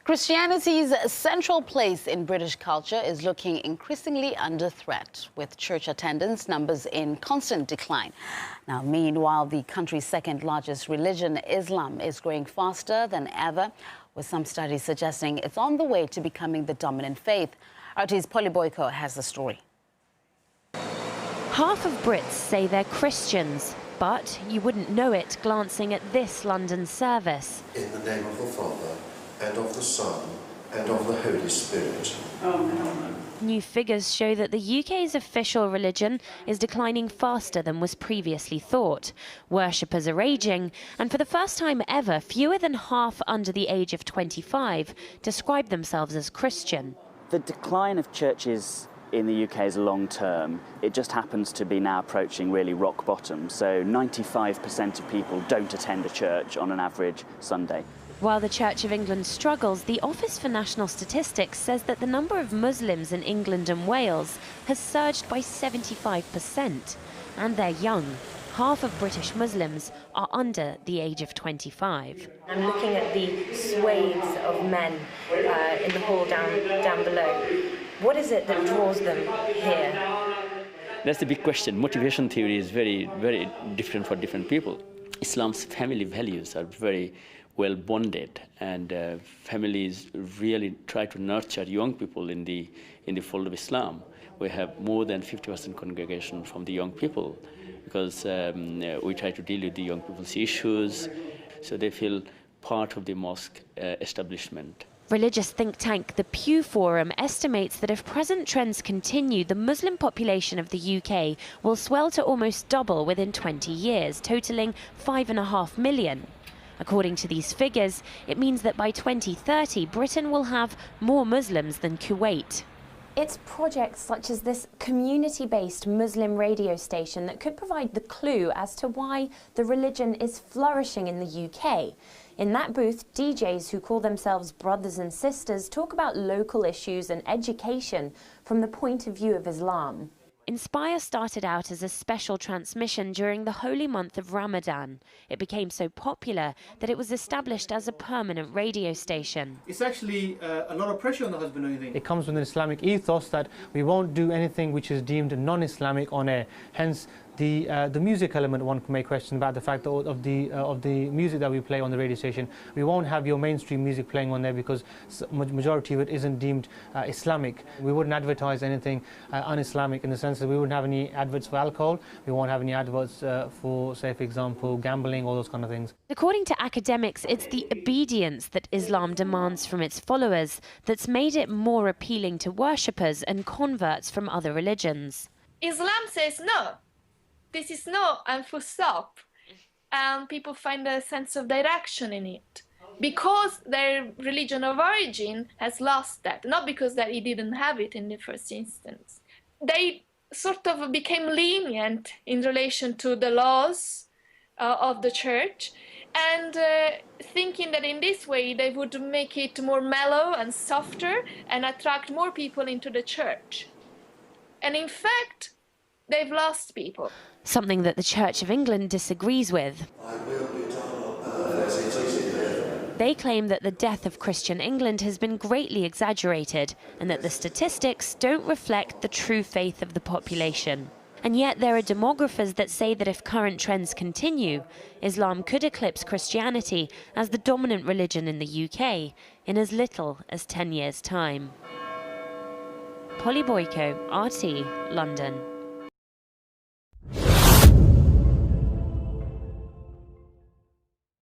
Christianity's central place in British culture is looking increasingly under threat, with church attendance numbers in constant decline. Now, meanwhile, the country's second largest religion, Islam, is growing faster than ever, with some studies suggesting it's on the way to becoming the dominant faith. RT's Polly Boyko has the story. Half of Brits say they're Christians, but you wouldn't know it glancing at this London service. In the name of the Father, and of the Son, and of the Holy Spirit. Amen. New figures show that the UK's official religion is declining faster than was previously thought. Worshippers are aging, and for the first time ever, fewer than half under the age of 25 describe themselves as Christian. The decline of churches in the UK is long term. It just happens to be now approaching really rock bottom. So 95% of people don't attend a church on an average Sunday. While the Church of England struggles, the Office for National Statistics says that the number of Muslims in England and Wales has surged by 75%. And they're young. Half of British Muslims are under the age of 25. I'm looking at the swathes of men in the hall down below. What is it that draws them here? That's the big question. Motivation theory is very, very different for different people. Islam's family values are very well bonded, and families really try to nurture young people in the fold of Islam. We have more than 50% congregation from the young people, because we try to deal with the young people's issues, so they feel part of the mosque establishment. Religious think tank The Pew Forum estimates that if present trends continue, the Muslim population of the UK will swell to almost double within 20 years, totalling 5.5 million. According to these figures, it means that by 2030, Britain will have more Muslims than Kuwait. It's projects such as this community-based Muslim radio station that could provide the clue as to why the religion is flourishing in the UK. In that booth, DJs who call themselves brothers and sisters talk about local issues and education from the point of view of Islam. Inspire started out as a special transmission during the holy month of Ramadan. It became so popular that it was established as a permanent radio station. It's actually a lot of pressure on the husband, don't you think? It comes with an Islamic ethos that we won't do anything which is deemed non-Islamic on air. Hence, the music element, one may question about the fact of the music that we play on the radio station. We won't have your mainstream music playing on there because majority of it isn't deemed Islamic. We wouldn't advertise anything un-Islamic in the sense that we wouldn't have any adverts for alcohol. We won't have any adverts for, say, for example, gambling, all those kind of things. According to academics, it's the obedience that Islam demands from its followers that's made it more appealing to worshippers and converts from other religions. Islam says no. This is no and full stop, and people find a sense of direction in it because their religion of origin has lost that, not because that it didn't have it in the first instance. They sort of became lenient in relation to the laws of the church, and thinking that in this way they would make it more mellow and softer and attract more people into the church. And in fact, they've lost people. Something that the Church of England disagrees with. They claim that the death of Christian England has been greatly exaggerated and that the statistics don't reflect the true faith of the population. And yet there are demographers that say that if current trends continue, Islam could eclipse Christianity as the dominant religion in the UK in as little as 10 years' time. Polly Boyko, RT, London.